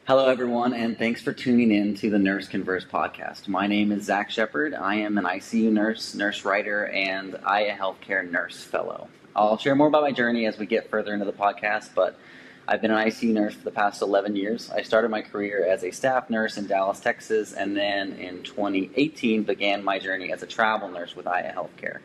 Hello, everyone, and thanks for tuning in to the Nurse Converse podcast. My name is Zac Shepherd. I am an ICU nurse, nurse writer, and IA Healthcare Nurse Fellow. I'll share more about my journey as we get further into the podcast, but I've been an ICU nurse for the past 11 years. I started my career as a staff nurse in Dallas, Texas, and then in 2018 began my journey as a travel nurse with IA Healthcare.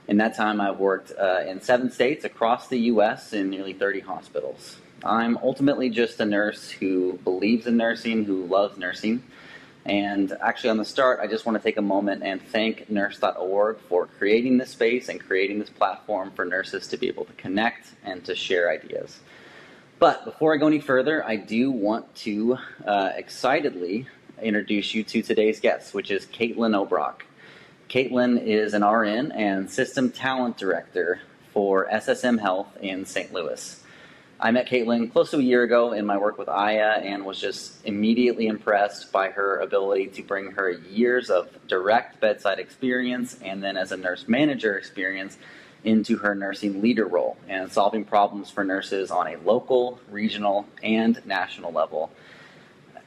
In that time, I've worked in 7 states across the U.S. in nearly 30 hospitals. I'm ultimately just a nurse who believes in nursing, who loves nursing. And actually, on the start, I just want to take a moment and thank Nurse.org for creating this space and creating this platform for nurses to be able to connect and to share ideas. But before I go any further, I do want to excitedly introduce you to today's guest, which is Caitlyn Obrock. Caitlyn is an RN and System Talent Director for SSM Health in St. Louis. I met Caitlyn close to a year ago in my work with IA and was just immediately impressed by her ability to bring her years of direct bedside experience and then as a nurse manager experience into her nursing leader role and solving problems for nurses on a local, regional, and national level.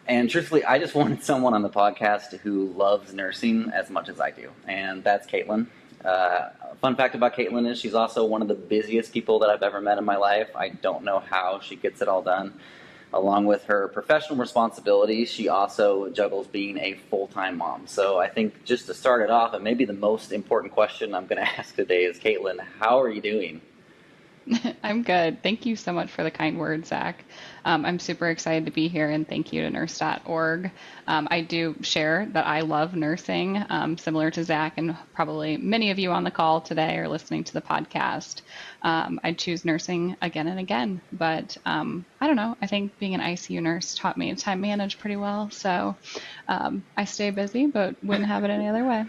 And truthfully, I just wanted someone on the podcast who loves nursing as much as I do, and that's Caitlyn. Fun fact about Caitlyn is she's also one of the busiest people that I've ever met in my life. I don't know how she gets it all done. Along with her professional responsibilities, she also juggles being a full-time mom. So I think just to start it off, and maybe the most important question I'm going to ask today is, Caitlyn, how are you doing? I'm good. Thank you so much for the kind words, Zac. I'm super excited to be here, and thank you to Nurse.org. I do share that I love nursing, similar to Zac and probably many of you on the call today or listening to the podcast. I choose nursing again and again, but I don't know. I think being an ICU nurse taught me to time manage pretty well, so I stay busy, but wouldn't have it any other way.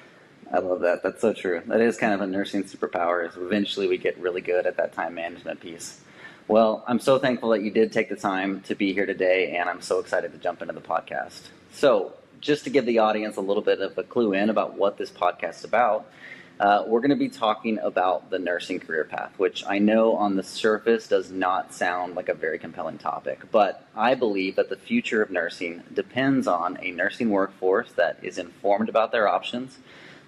I love that. That's so true. That is kind of a nursing superpower, is eventually we get really good at that time management piece. Well, I'm so thankful that you did take the time to be here today, and I'm so excited to jump into the podcast. So, just to give the audience a little bit of a clue in about what this podcast is about, we're going to be talking about the nursing career path, which I know on the surface does not sound like a very compelling topic, but I believe that the future of nursing depends on a nursing workforce that is informed about their options,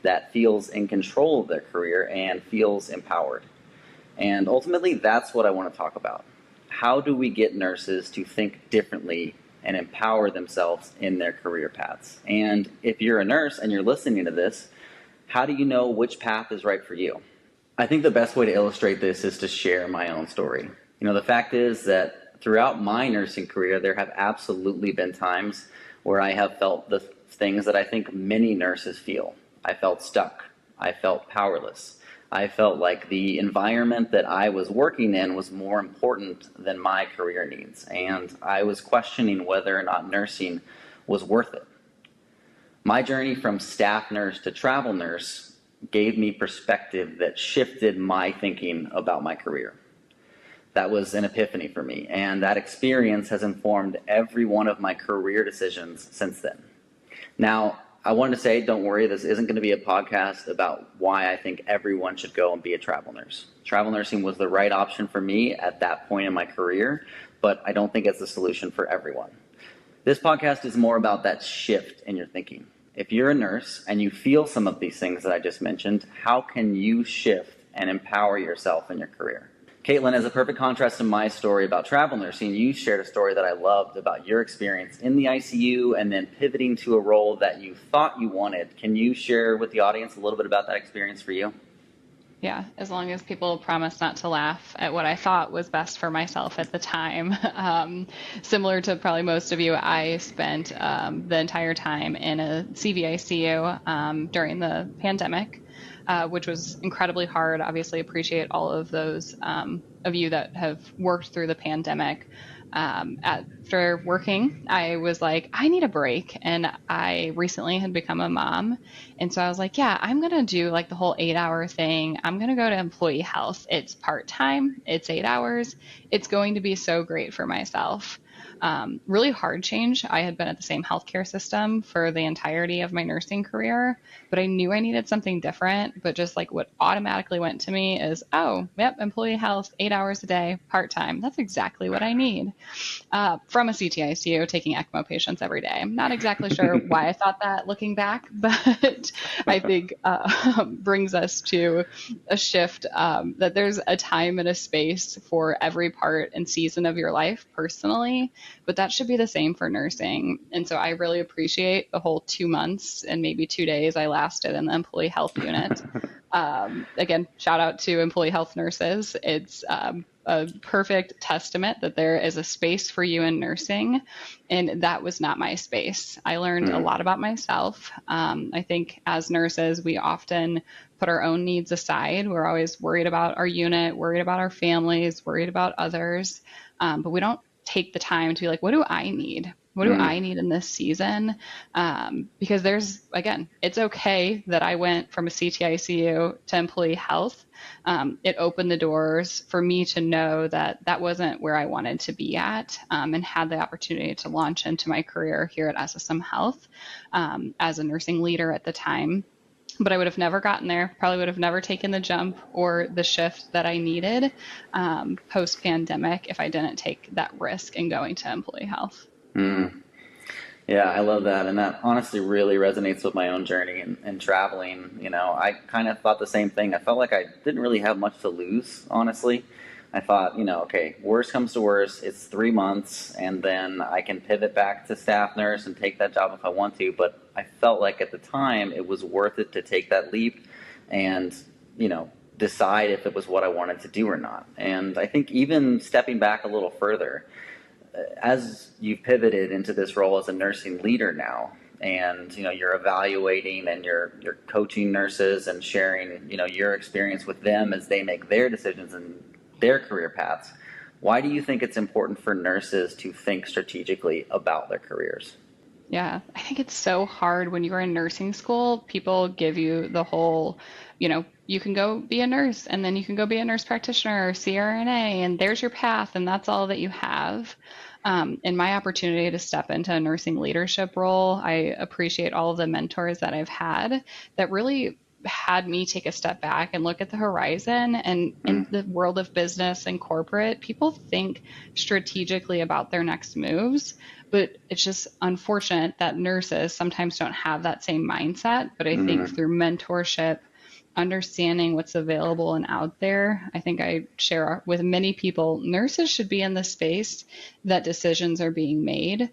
that feels in control of their career and feels empowered. And ultimately, that's what I want to talk about. How do we get nurses to think differently and empower themselves in their career paths? And if you're a nurse and you're listening to this, how do you know which path is right for you? I think the best way to illustrate this is to share my own story. The fact is that throughout my nursing career, there have absolutely been times where I have felt the things that I think many nurses feel. I felt stuck. I felt powerless. I felt like the environment that I was working in was more important than my career needs, and I was questioning whether or not nursing was worth it. My journey from staff nurse to travel nurse gave me perspective that shifted my thinking about my career. That was an epiphany for me, and that experience has informed every one of my career decisions since then. Now, I wanted to say, don't worry, this isn't going to be a podcast about why I think everyone should go and be a travel nurse. Travel nursing was the right option for me at that point in my career, but I don't think it's the solution for everyone. This podcast is more about that shift in your thinking. If you're a nurse and you feel some of these things that I just mentioned, how can you shift and empower yourself in your career? Caitlyn, as a perfect contrast to my story about travel nursing, you shared a story that I loved about your experience in the ICU and then pivoting to a role that you thought you wanted. Can you share with the audience a little bit about that experience for you? Yeah, as long as people promise not to laugh at what I thought was best for myself at the time. Similar to probably most of you, I spent the entire time in a CVICU during the pandemic. Which was incredibly hard. Obviously appreciate all of those of you that have worked through the pandemic. After working, I was like, I need a break. And I recently had become a mom. And so I was like, yeah, I'm going to do like the whole 8-hour thing. I'm going to go to employee health. It's part-time. It's 8 hours. It's going to be so great for myself. really hard change. I had been at the same healthcare system for the entirety of my nursing career, but I knew I needed something different. But just like what automatically went to me is, oh, yep, employee health, 8 hours a day, part-time. That's exactly what I need. From a CTICU taking ECMO patients every day. I'm not exactly sure why I thought that looking back, but I think brings us to a shift that there's a time and a space for every part and season of your life personally, but that should be the same for nursing. And so I really appreciate the whole 2 months and maybe 2 days I lasted in the employee health unit. Again, shout out to employee health nurses. It's a perfect testament that there is a space for you in nursing. And that was not my space. I learned a lot about myself. I think as nurses, we often put our own needs aside. We're always worried about our unit, worried about our families, worried about others. But we don't take the time to be like, what do I need? What do I need in this season? Because again, it's okay that I went from a CTICU to employee health. It opened the doors for me to know that that wasn't where I wanted to be at, and had the opportunity to launch into my career here at SSM Health as a nursing leader at the time. But I would have never gotten there, probably would have never taken the jump or the shift that I needed post-pandemic if I didn't take that risk in going to employee health. Yeah, I love that. And that honestly really resonates with my own journey and traveling. I kind of thought the same thing. I felt like I didn't really have much to lose, honestly. I thought, okay, worst comes to worst, it's 3 months, and then I can pivot back to staff nurse and take that job if I want to. But I felt like at the time it was worth it to take that leap and, decide if it was what I wanted to do or not. And I think even stepping back a little further, as you've pivoted into this role as a nursing leader now, and you're evaluating and you're coaching nurses and sharing your experience with them as they make their decisions and their career paths, why do you think it's important for nurses to think strategically about their careers? Yeah, I think it's so hard when you're in nursing school. People give you the whole, you can go be a nurse and then you can go be a nurse practitioner or CRNA and there's your path and that's all that you have. In my opportunity to step into a nursing leadership role, I appreciate all of the mentors that I've had that really had me take a step back and look at the horizon. And in the world of business and corporate, people think strategically about their next moves, but it's just unfortunate that nurses sometimes don't have that same mindset. But I think through mentorship, understanding what's available and out there, I think I share with many people, nurses should be in the space that decisions are being made.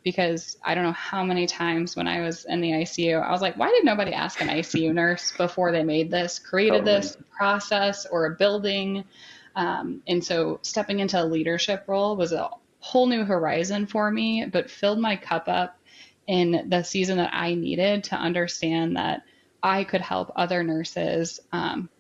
Because I don't know how many times when I was in the ICU, I was like, why did nobody ask an ICU nurse before they made this, created this process or a building? And so stepping into a leadership role was a whole new horizon for me, but filled my cup up in the season that I needed to understand that I could help other nurses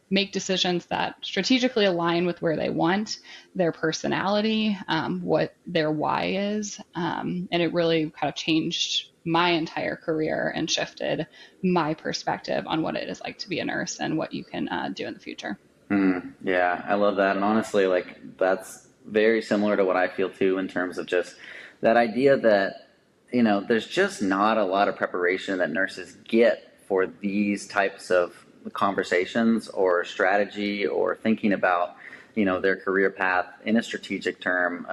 make decisions that strategically align with where they want, their personality, what their why is. And it really kind of changed my entire career and shifted my perspective on what it is like to be a nurse and what you can do in the future. Yeah, I love that. And honestly, that's very similar to what I feel too, in terms of just that idea that, there's just not a lot of preparation that nurses get for these types of conversations or strategy or thinking about, their career path in a strategic term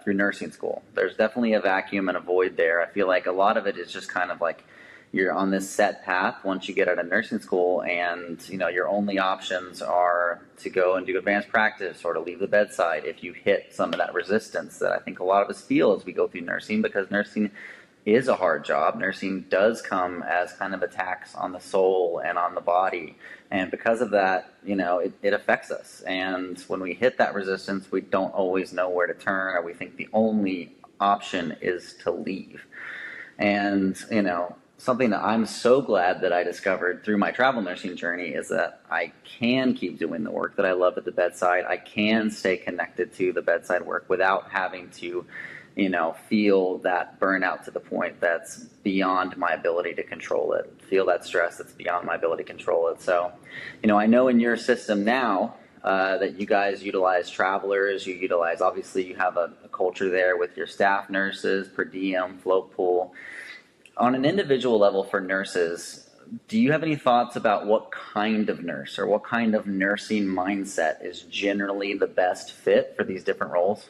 through nursing school. There's definitely a vacuum and a void there. I feel like a lot of it is just kind of like you're on this set path once you get out of nursing school, and your only options are to go and do advanced practice or to leave the bedside if you hit some of that resistance that I think a lot of us feel as we go through nursing, because nursing is a hard job. Nursing does come as kind of a tax on the soul and on the body. And because of that, it affects us. And when we hit that resistance, we don't always know where to turn, or we think the only option is to leave. And, something that I'm so glad that I discovered through my travel nursing journey is that I can keep doing the work that I love at the bedside. I can stay connected to the bedside work without having to feel that burnout to the point that's beyond my ability to control it, feel that stress that's beyond my ability to control it. So, I know in your system now, that you guys utilize travelers. You utilize, obviously, you have a culture there with your staff nurses, per diem, float pool. On an individual level for nurses, do you have any thoughts about what kind of nurse or what kind of nursing mindset is generally the best fit for these different roles?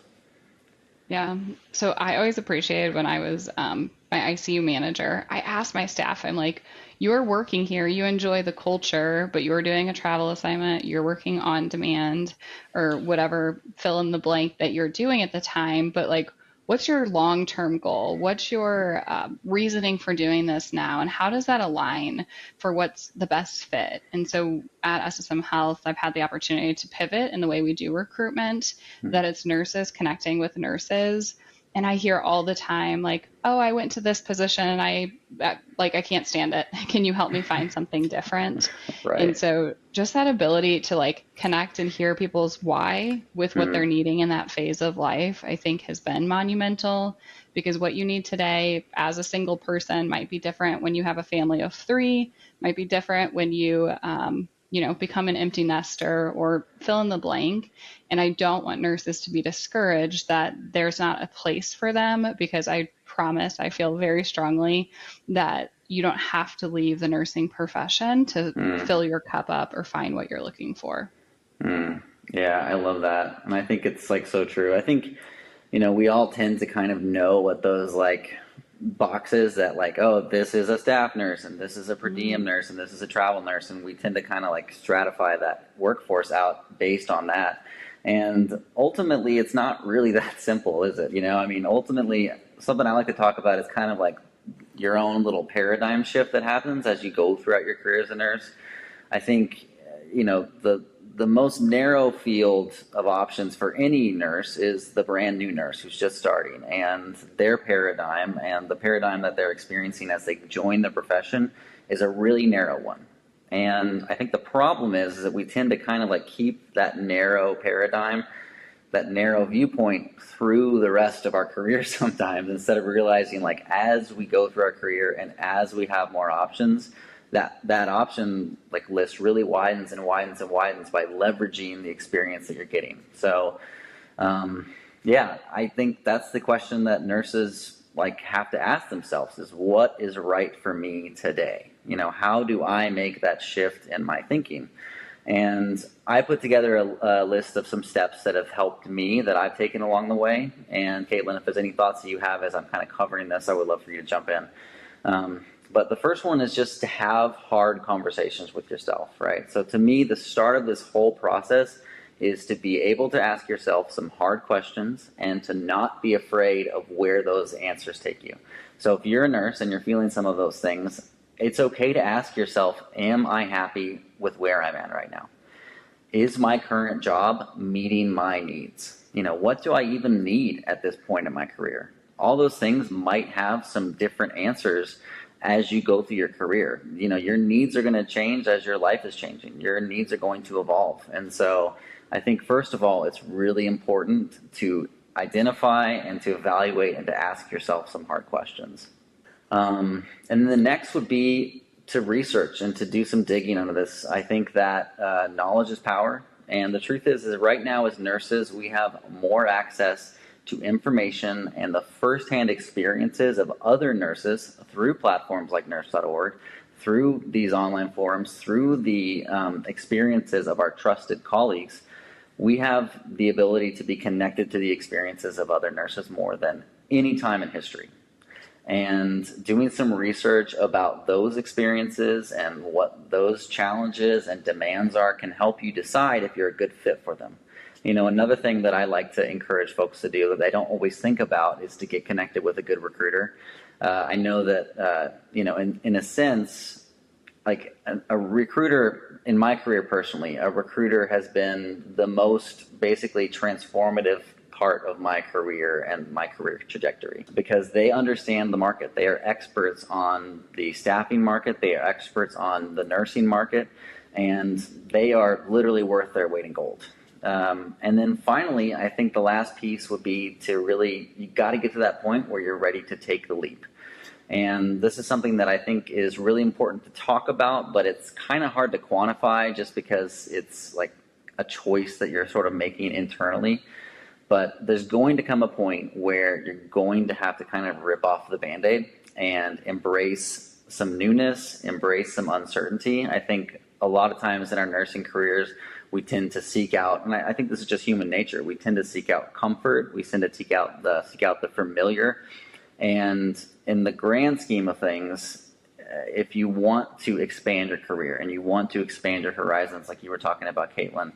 Yeah. So I always appreciated when I was my ICU manager. I asked my staff, I'm like, you're working here, you enjoy the culture, but you're doing a travel assignment, you're working on demand or whatever, fill in the blank that you're doing at the time. But like, what's your long-term goal? What's your reasoning for doing this now? And how does that align for what's the best fit? And so at SSM Health, I've had the opportunity to pivot in the way we do recruitment, that it's nurses connecting with nurses. And I hear all the time, like, oh, I went to this position and I can't stand it. Can you help me find something different? And Right. so just that ability to like connect and hear people's why with what they're needing in that phase of life, I think has been monumental, because what you need today as a single person might be different when you have a family of three, might be different when you, become an empty nester or fill in the blank. And I don't want nurses to be discouraged that there's not a place for them, because I feel very strongly that you don't have to leave the nursing profession to fill your cup up or find what you're looking for. Yeah, I love that. And I think it's like so true. I think, we all tend to kind of know what those like boxes that like, oh, this is a staff nurse and this is a per diem nurse and this is a travel nurse. And we tend to kind of like stratify that workforce out based on that. And ultimately, it's not really that simple, is it? Ultimately, something I like to talk about is kind of like your own little paradigm shift that happens as you go throughout your career as a nurse. I think, the most narrow field of options for any nurse is the brand new nurse who's just starting, and their paradigm and the paradigm that they're experiencing as they join the profession is a really narrow one. And I think the problem is that we tend to kind of like keep that narrow paradigm, that narrow viewpoint through the rest of our career sometimes, instead of realizing like as we go through our career and as we have more options, that option like list really widens and widens and widens by leveraging the experience that you're getting. So yeah, I think that's the question that nurses like have to ask themselves, is what is right for me today? How do I make that shift in my thinking? And I put together a list of some steps that have helped me that I've taken along the way. And Caitlyn, if there's any thoughts that you have as I'm kind of covering this, I would love for you to jump in. But the first one is just to have hard conversations with yourself, right? So to me, the start of this whole process is to be able to ask yourself some hard questions and to not be afraid of where those answers take you. So if you're a nurse and you're feeling some of those things, it's okay to ask yourself, am I happy with where I'm at right now? Is my current job meeting my needs? What do I even need at this point in my career? All those things might have some different answers as you go through your career. Your needs are going to change as your life is changing. Your needs are going to evolve. And so I think, first of all, it's really important to identify and to evaluate and to ask yourself some hard questions. And then the next would be to research and to do some digging into this. I think that knowledge is power. And the truth is right now as nurses, we have more access to information and the firsthand experiences of other nurses through platforms like Nurse.org, through these online forums, through the experiences of our trusted colleagues. We have the ability to be connected to the experiences of other nurses more than any time in history. And doing some research about those experiences and what those challenges and demands are can help you decide if you're a good fit for them. Another thing that I like to encourage folks to do that they don't always think about is to get connected with a good recruiter. I know that, in a sense, like a recruiter, in my career personally, a recruiter has been the most basically transformative part of my career and my career trajectory, because they understand the market. They are experts on the staffing market. They are experts on the nursing market, and they are literally worth their weight in gold. And then finally, I think the last piece would be to really, you got to get to that point where you're ready to take the leap. And this is something that I think is really important to talk about, but it's kind of hard to quantify just because it's like a choice that you're sort of making internally. But there's going to come a point where you're going to have to kind of rip off the Band-Aid and embrace some newness, embrace some uncertainty. I think a lot of times in our nursing careers, we tend to seek out, and I think this is just human nature, we tend to seek out comfort, we tend to seek out the familiar. And in the grand scheme of things, if you want to expand your career and you want to expand your horizons, like you were talking about, Caitlyn,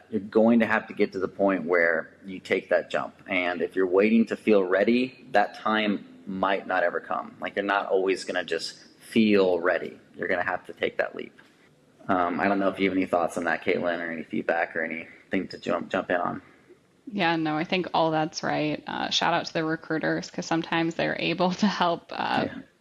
you're going to have to get to the point where you take that jump. And if you're waiting to feel ready, that time might not ever come. Like, you're not always going to just feel ready. You're going to have to take that leap. I don't know if you have any thoughts on that, Caitlyn, or any feedback or anything to jump in on. Yeah, no, I think all that's right. Shout out to the recruiters, because sometimes they're able to help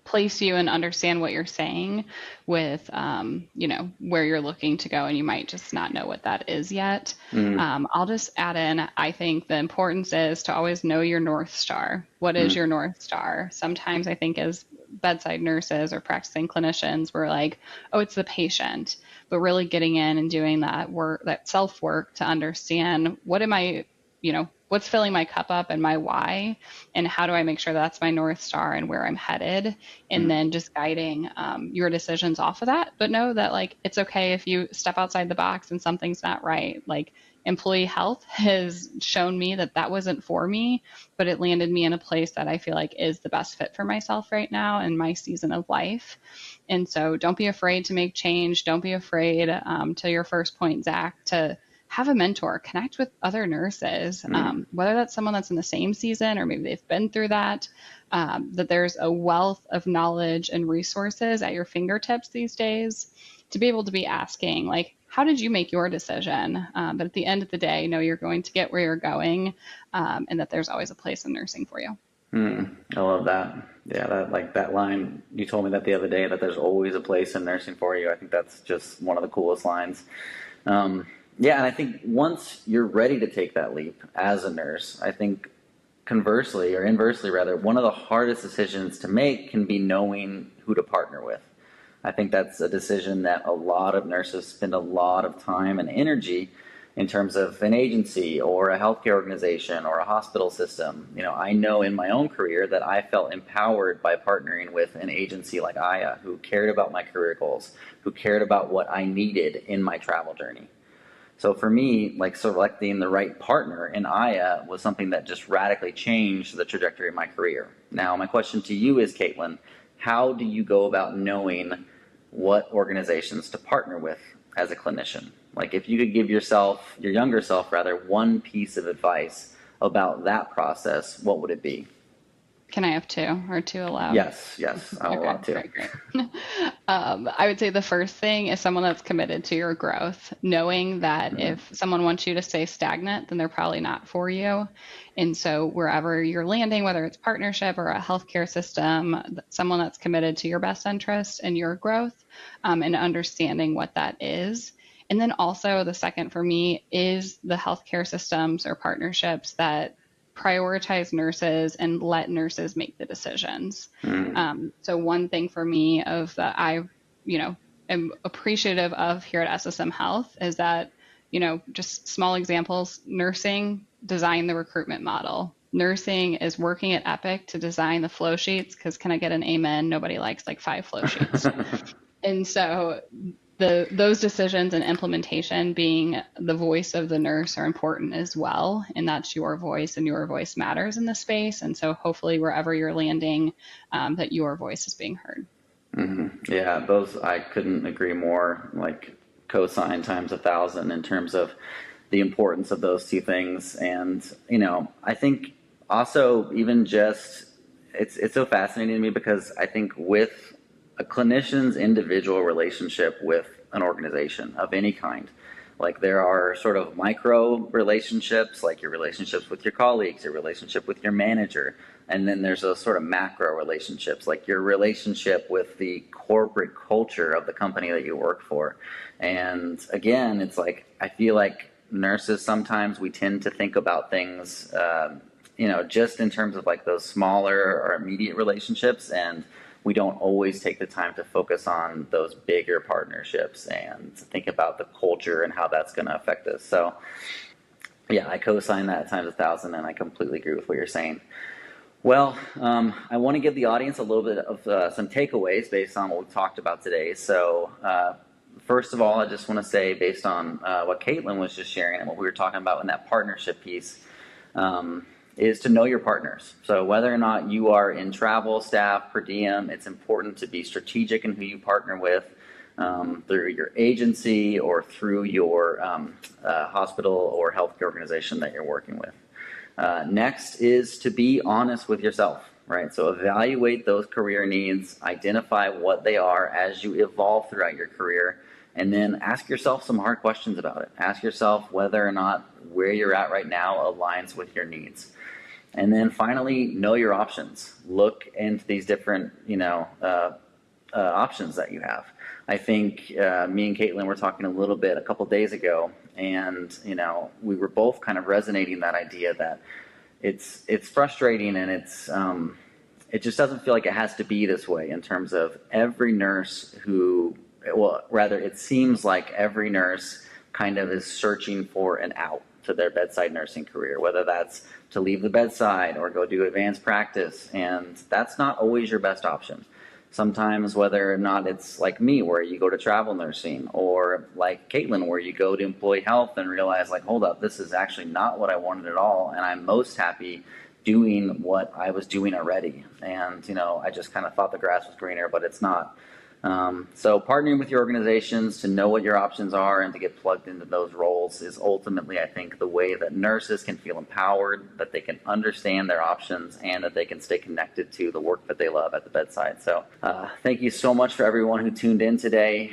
place you and understand what you're saying with, where you're looking to go, and you might just not know what that is yet. I'll just add in, I think the importance is to always know your North Star. What is your North Star? Sometimes I think as bedside nurses or practicing clinicians, we're like, oh, it's the patient. But really getting in and doing that work, that self work, to understand what am I, what's filling my cup up and my why, and how do I make sure that's my North Star and where I'm headed, and then just guiding your decisions off of that. But know that, like, it's okay if you step outside the box and something's not right. Like, employee health has shown me that that wasn't for me, but it landed me in a place that I feel like is the best fit for myself right now in my season of life. And so don't be afraid to make change. Don't be afraid, to your first point, Zac, to have a mentor, connect with other nurses, whether that's someone that's in the same season or maybe they've been through that, that there's a wealth of knowledge and resources at your fingertips these days to be able to be asking, like, how did you make your decision? But at the end of the day, know you're going to get where you're going, and that there's always a place in nursing for you. I love that. Yeah, that line, you told me that the other day, that there's always a place in nursing for you. I think that's just one of the coolest lines. Yeah, and I think once you're ready to take that leap as a nurse, I think conversely, or inversely rather, one of the hardest decisions to make can be knowing who to partner with. I think that's a decision that a lot of nurses spend a lot of time and energy in terms of an agency or a healthcare organization or a hospital system. I know in my own career that I felt empowered by partnering with an agency like Aya, who cared about my career goals, who cared about what I needed in my travel journey. So for me, like, selecting the right partner in Aya was something that just radically changed the trajectory of my career. Now, my question to you is, Caitlyn, how do you go about knowing what organizations to partner with as a clinician? Like, if you could give your younger self, one piece of advice about that process, what would it be? Can I have two, or two allowed? Yes, I will allow two. Great. I would say the first thing is someone that's committed to your growth, knowing that if someone wants you to stay stagnant, then they're probably not for you. And so wherever you're landing, whether it's partnership or a healthcare system, someone that's committed to your best interest and your growth, and understanding what that is. And then also the second for me is the healthcare systems or partnerships that prioritize nurses and let nurses make the decisions. So one thing for me that I, am appreciative of here at SSM Health is that, just small examples, nursing designed the recruitment model. Nursing is working at Epic to design the flow sheets, because can I get an amen? Nobody likes like 5 flow sheets. And so those decisions and implementation, being the voice of the nurse, are important as well. And that's your voice, and your voice matters in the space. And so hopefully wherever you're landing, that your voice is being heard. Yeah, those, I couldn't agree more, like cosine times 1,000 in terms of the importance of those two things. And, I think also even just, it's so fascinating to me, because I think with a clinician's individual relationship with an organization of any kind, like, there are sort of micro relationships, like your relationships with your colleagues, your relationship with your manager, and then there's those sort of macro relationships, like your relationship with the corporate culture of the company that you work for. And again, it's like, I feel like nurses, sometimes we tend to think about things, just in terms of like those smaller or immediate relationships, and we don't always take the time to focus on those bigger partnerships and think about the culture and how that's going to affect us. So yeah, I co-sign that times 1,000, and I completely agree with what you're saying. Well, I want to give the audience a little bit of some takeaways based on what we talked about today. So first of all, I just want to say, based on what Caitlyn was just sharing and what we were talking about in that partnership piece, is to know your partners. So whether or not you are in travel, staff, per diem, it's important to be strategic in who you partner with, through your agency or through your hospital or healthcare organization that you're working with. Next is to be honest with yourself, right? So evaluate those career needs, identify what they are as you evolve throughout your career, and then ask yourself some hard questions about it. Ask yourself whether or not where you're at right now aligns with your needs. And then finally, know your options. Look into these different, options that you have. I think me and Caitlyn were talking a little bit a couple days ago, and we were both kind of resonating that idea that it's frustrating, and it just doesn't feel like it has to be this way in terms of every nurse it seems like every nurse kind of is searching for an out to their bedside nursing career, whether that's to leave the bedside or go do advanced practice, and that's not always your best option. Sometimes, whether or not it's like me, where you go to travel nursing, or like Caitlyn, where you go to employee health and realize, like, hold up, this is actually not what I wanted at all, and I'm most happy doing what I was doing already. And, I just kind of thought the grass was greener, but it's not. So partnering with your organizations to know what your options are and to get plugged into those roles is ultimately, I think, the way that nurses can feel empowered, that they can understand their options, and that they can stay connected to the work that they love at the bedside. So thank you so much for everyone who tuned in today.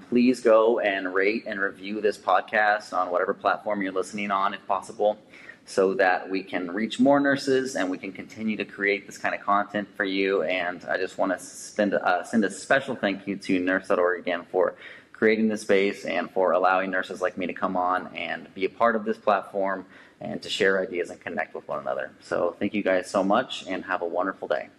Please go and rate and review this podcast on whatever platform you're listening on, if possible, so that we can reach more nurses and we can continue to create this kind of content for you. And I just want to send a special thank you to Nurse.org again for creating this space and for allowing nurses like me to come on and be a part of this platform and to share ideas and connect with one another. So thank you guys so much, and have a wonderful day.